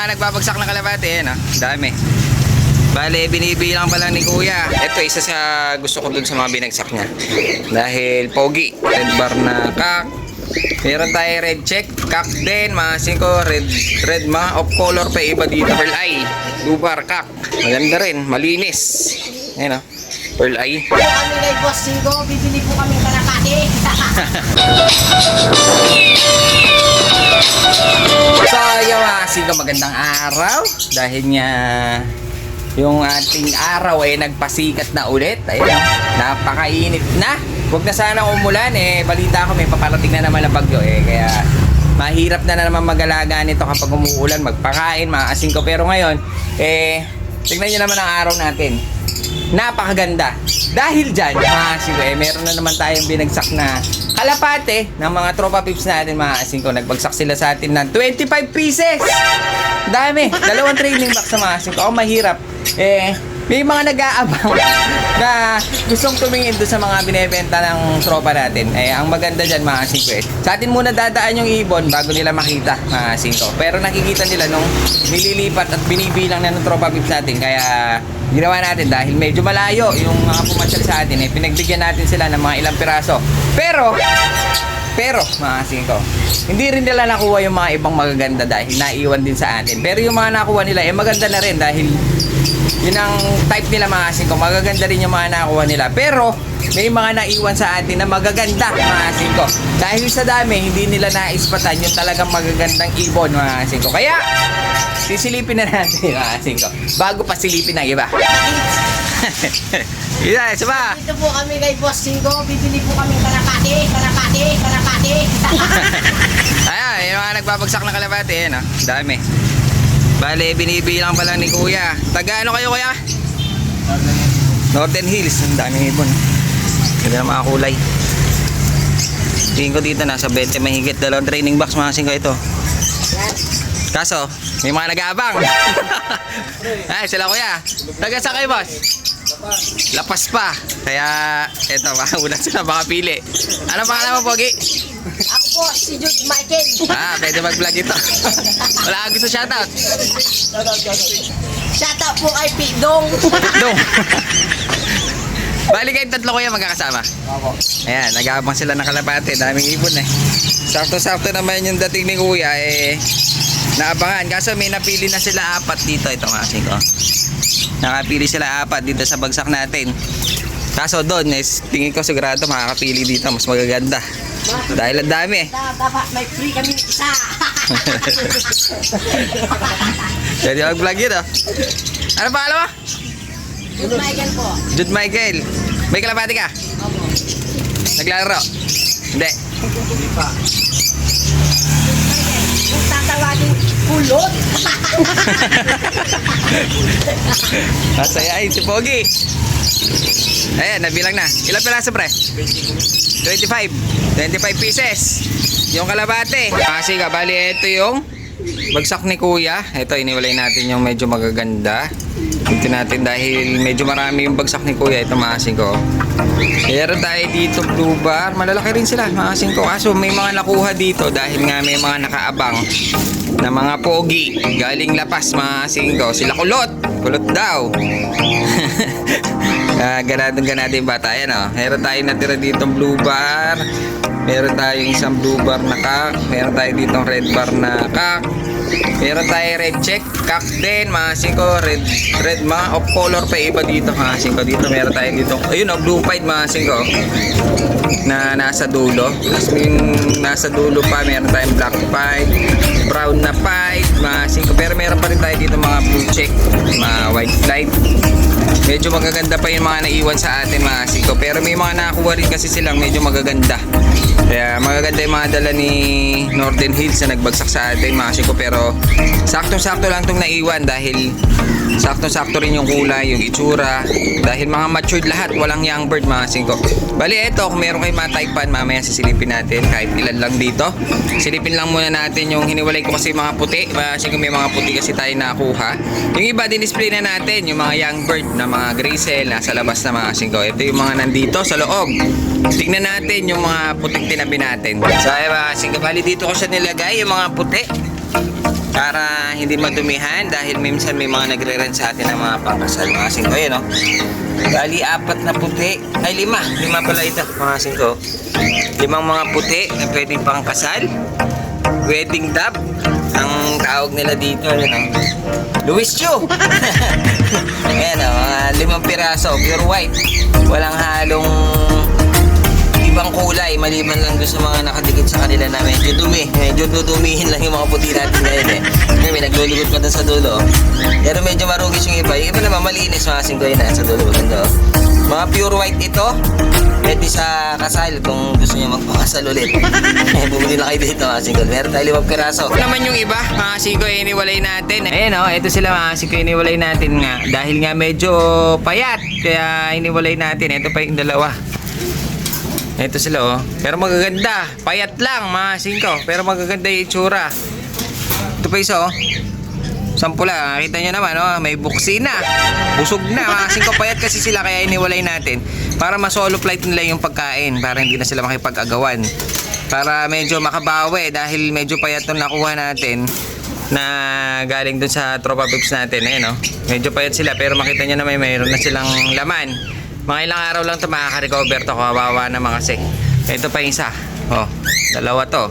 mga nagbabagsak ng kalapate, eh, no? Dami. Bale, binibilang pa lang ni Kuya. Ito, isa sa gusto ko dun sa mga binagsak niya. Dahil pogi. Red bar na kak. Meron tayo red check. Kak din, mga 5. Red mga off color pa iba dito. Pearl eye. Blue bar kak. Maganda rin. Malinis. Ayan o. Pearl eye. Po kami kay Boss Cinco, bibili po kami kalapate. So, yung mga 5, magandang araw. Dahil nga yung ating araw ay nagpasikat na ulit. Ayun, napakainit na. Huwag na sana umulan eh. Balita ko may paparating na naman na bagyo eh. Kaya mahirap na naman mag-alaga nito kapag umuulan, magpakain, maaasing ko. Pero ngayon, tignan nyo naman ang araw natin. Napakaganda. Dahil dyan, meron na naman tayong binagsak na kalapate ng mga tropa pips natin, mga asing ko. Nagbagsak sila sa atin ng 25 pieces. Dami. 2 training box sa mga asing ko. Ako mahirap. May mga nag-aabang na gustong tumingin doon sa mga binebenta ng tropa natin. Ang maganda dyan, mga asing ko, sa atin muna dadaan yung ibon bago nila makita, mga asing ko. Pero nakikita nila nung nililipat at binibilang na ng tropa pips natin. Kaya ginawa natin dahil medyo malayo yung mga pumasyal sa atin, pinagbigyan natin sila ng mga ilang piraso. Pero mga singko, hindi rin nila nakuha yung mga ibang magaganda dahil naiwan din sa atin. Pero yung mga nakuha nila maganda na rin dahil yun ang type nila, mga singko. Magaganda rin yung mga nakuha nila. Pero may mga naiwan sa atin na magaganda, mga singko. Dahil sa dami, hindi nila naispatan yung talagang magagandang ibon, mga singko. Kaya sisilipin na natin, mga singko, bago pa silipin ng iba. Isa ba? Dito po kami kay Boss Cinco, bibili po kami kalapate. Ayan, yung mga nagbabagsak ng kalapate, no? Dami. Bale, binibilang pa lang ni Kuya. Taga ano kayo, Kuya? Northern Hills. Ang daming ibon. Ganda ng mga kulay. Tingin ko dito nasa 20 mahigit. 2 training box, mga singko ito. Kaso, may mga nag-aabang. Ay, sila Kuya. Taga sa kayo, boss? Lapas pa. Kaya, eto, mauna sila makapili. Ano pangalan mo, Pogi? Ako po, si Jude Michael. Pwede mag-vlog ito. Wala kang gusto shoutout. Shoutout po kay Pidong. Dong. Bali kayong 3 Kuya magkakasama. Ayan, nag-aabang sila ng kalapate. Daming ibon eh. Sakto-sakto naman yung dating ni Kuya naabangan. Kaso may napili na sila 4 dito. Ito nga kasi ko. Nakapili sila 4 dito sa bagsak natin. Kaso doon, tingin ko sigurado makakapili dito. Mas magaganda. Dahil ang dami eh. Dapat may free kami isa. Pwede mag-vlog yun oh. Ano pangalan mo? Jude Michael po. Jude Michael. May kalapati ka? Opo. Naglalaro? Hindi. Hindi pa. Kung tatawagin, kulot. Masayain si Pogi. Ayan, nabilang na. Ilang piraso, pre? 25 pieces. Yung kalabate. Kasi ka, bali ito yung bagsak ni Kuya. Ito, iniwalay natin yung medyo magaganda. Dito natin dahil medyo marami yung bagsak ni Kuya. Ito, maasin ko. Meron tayo dito blue bar. Malalaki rin sila, maasin ko. Kaso may mga nakuha dito dahil nga may mga nakaabang na mga pogi. Galing lapas, maasin ko. Sila kulot. Kulot daw. Ganadong-ganado yung bata. Ayan o. Meron tayong natira dito blue bar. Meron tayong isang blue bar na kak. Meron tayo dito red bar na kak. Meron tayo red check. Kak din. Mga 5. Red mga off color pa iba dito. Mga 5 dito. Meron tayo dito. Ayun o. Blue pied mga 5. Na nasa dulo. Tapos yung nasa dulo pa. Meron tayong black pied. Brown na pied. Mga 5. Pero meron pa rin tayo dito mga blue check. Mga white flight. Medyo magaganda pa yung mga naiwan sa atin, mga 5. Pero may mga nakakuha rin kasi silang medyo magaganda. Kaya magaganda yung mga dala ni Northern Hills na nagbagsak sa atin, mga 5. Pero saktong-sakto lang itong naiwan dahil saktong-sakto rin yung kulay, yung itsura. Dahil mga matured lahat, walang young bird, mga 5. Bali, eto, kung meron kayong mataypan, mamaya sisilipin natin kahit ilan lang dito. Silipin lang muna natin yung hiniwalay ko kasi mga puti. Mga 5, may mga puti kasi tayo nakuha. Yung iba, din-display na natin, yung mga young bird na mga grisel, nasa labas na, mga 5. Ito yung mga nandito sa loob. Tignan natin yung mga puting tinabi natin. So, mga 5, bali dito ko siya nilagay, yung mga puti. para hindi madumihan dahil minsan may mga nagre-rent sa atin ng mga pangkasal mga singko. Ayan o. Bali, 4 na puti. Ay, 5. 5 pala ito mga singko. 5 mga puti na pwedeng pangkasal. Wedding dove. Ang tawag nila dito. Ayan o. Louis Chu. Ayan o. Mga 5 piraso. Pure white. Walang halong ibang kulay, maliban lang doon sa mga nakadikit sa kanila na medyo dumi. Medyo dudumihin lang yung mga puti natin ngayon eh. Ngayon may naglulubot pa doon sa dulo. Pero medyo marugis yung iba. Yung iba naman malinis mga singkoy na sa dulo. Maganda. Mga pure white ito. Pwede sa kasal kung gusto nyo magpakasal ulit. Bumili na kayo dito mga singkoy. Meron tayo 5 piraso. Ito naman yung iba mga singkoy, iniwalay natin. Ayan o, ito sila mga singkoy, iniwalay natin nga. Dahil nga medyo payat, kaya iniwalay natin. Ito pa yung dalawa. Ito sila oh. Pero magaganda. Payat lang mga singko. Pero magaganda yung itsura. Ito pa isa oh. Sampula. Nakita nyo naman oh. May buksi na. Busog na mga singko. Payat kasi sila kaya iniwalay natin. Para ma-solo flight nila yung pagkain. Para hindi na sila makipag-agawan. Para medyo makabawi. Dahil medyo payat nung nakuha natin. Na galing dun sa tropa pips natin. Ayan oh. Medyo payat sila. Pero makita nyo naman mayroon na silang laman. Mga ilang araw lang ito makaka-recover to. Kawawa naman kasi. Ito pa yung isa. Oh, dalawa to.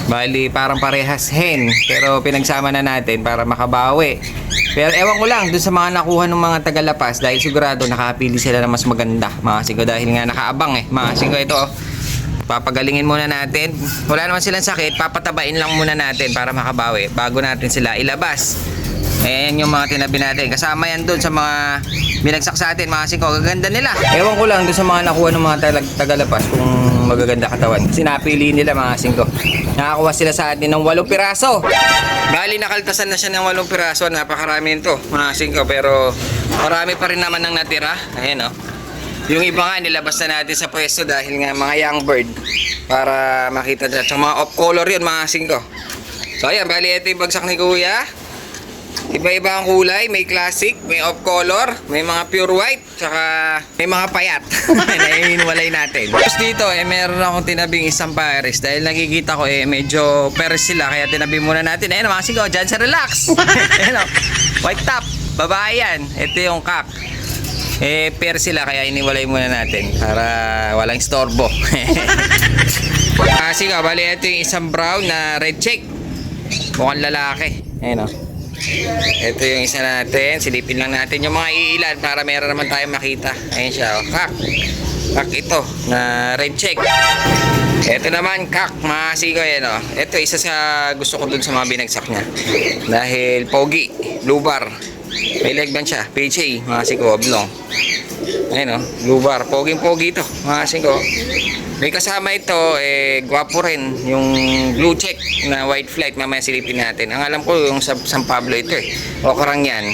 Bali, parang parehas hen. Pero pinagsama na natin para makabawi. Pero ewan ko lang dun sa mga nakuha ng mga tagalapas. Dahil sigurado nakapili sila na mas maganda. Mga singko dahil nga nakaabang eh. Mga singko ito oh. Papagalingin muna natin. Wala naman silang sakit. Papatabain lang muna natin para makabawi. Bago natin sila ilabas. Ayan yung mga tinabi natin. Kasama yan dun sa mga binagsak sa atin, mga singko. Gaganda nila. Ewan ko lang dun sa mga nakuha ng mga tagalapas kung magaganda katawan. Kasi napili nila mga singko. Nakakuha sila sa atin ng 8 piraso. Bali, nakaltasan na siya ng 8 piraso. Napakarami nito, mga singko. Pero marami pa rin naman ang natira. Ayan o. Yung iba nga, nilabas na natin sa pwesto dahil nga mga young bird. Para makita nila. So, mga off-color yun, mga singko. So, ayan. Bali, ito yung bagsak ni Kuya. Iba-iba ang kulay, may classic, may off-color, may mga pure white, tsaka may mga payat na inuwalay natin. Tapos dito, meron akong tinabing isang pares dahil nakikita ko medyo pares sila, kaya tinabi muna natin. Ayun mga sigaw, dyan sa relax. Ayun o, white top, babae yan. Ito yung kak. Pair sila, kaya iniwalay muna natin para walang istorbo. Sigaw, bali ito yung isang brown na red check. Mukhang lalaki. Ayun o. Ito yung isa natin. Silipin lang natin yung mga iilan para meron naman tayong makita. Ayan siya. Oh. Kak. Kak ito na red check. Ito naman kak. Mga sigo yan. Oh. Ito isa sa gusto ko dun sa mga binagsak niya. Dahil pogi. Blue bar. May leg band siya. PJ. Mga sigo. Oblong. Ayan o. Blue bar. Poging-pogi ito. Mga sigo. May kasama ito, gwapo rin, yung blue check na white flight, mamaya silipin natin. Ang alam ko yung sa San Pablo ito eh. Okarang yan,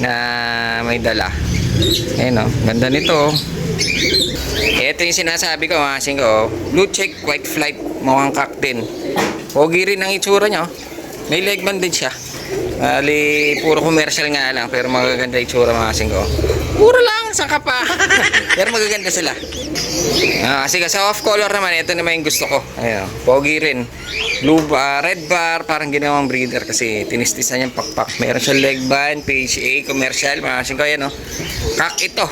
na may dala. Ayun o, ganda nito. Ito yung sinasabi ko mga singko, blue check, white flight, mukhang kak din. Pogi rin ang itsura nyo. May leg band din siya. Bali, puro commercial nga lang, pero magaganda itsura mga singko. Puro lang, saka pa. Pero magaganda sila. Kasi sa off color naman, ito naman yung gusto ko. Ayun, pogi rin. Blue bar, red bar, parang ginawang breeder kasi tinistisan yung pakpak. Meron siyang leg band, PHA, commercial, mga singko. Ayan o. Kak ito.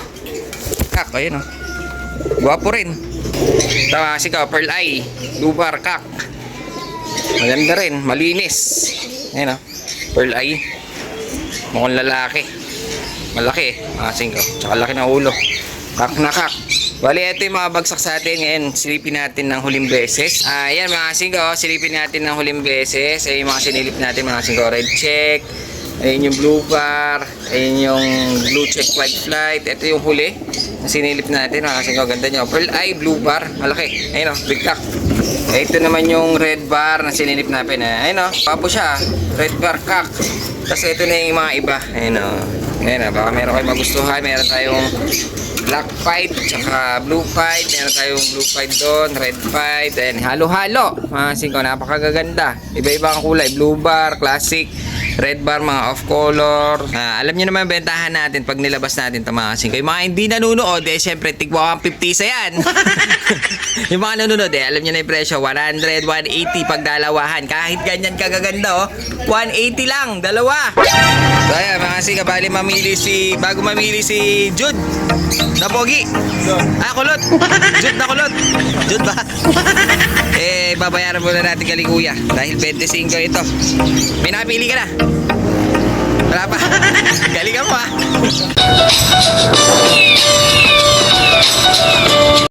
Kak, ayan o. Guwapo rin. Ito mga singko, pearl eye. Blue bar, kak. Maganda rin, malinis. Ayan o. Pearl eye. Mukhang lalaki. Malaki eh, mga singko. Tsaka laki ng ulo. Kak na kak. Bali, ito yung mga bagsak sa atin. Ngayon, silipin natin ng huling beses. Ayan mga singko, silipin natin ng huling beses. Ayan yung mga sinilip natin mga singko. Red check. Ayan yung blue bar. Ayan yung blue check white flight. Ito yung huli na sinilip natin mga singko. Ganda nyo. Pearl eye, blue bar. Malaki. Ayan o, big kak. Ito naman yung red bar na sinilip natin. Ayan o, papo siya. Red bar kak. Tapos ito na yung mga iba. Ayan o. Ayan o, baka meron kayo magustuhan. Meron tayong black fight, tsaka blue fight. Meron tayong blue fight doon, red fight. Ayan, halo-halo. Mga singko, napakagaganda. Iba-iba ang kulay. Blue bar, classic. Red bar, mga off color. Alam nyo naman bentahan natin pag nilabas natin ito mga kasing. Yung mga hindi nanunood, syempre, tigwa 150 sa yan. Yung mga nanonood, alam nyo na yung presyo, 100, 180 pag dalawahan. Kahit ganyan kagaganda, 180 lang, dalawa. So, ayan, mga kasing, bago mamili si Jude. Na pogi. Kulot. Jude na kulot. Jude ba? Babayaran muna natin kay kuya. Dahil 25 ito. May napili ka na? Wala pa. Galingan mo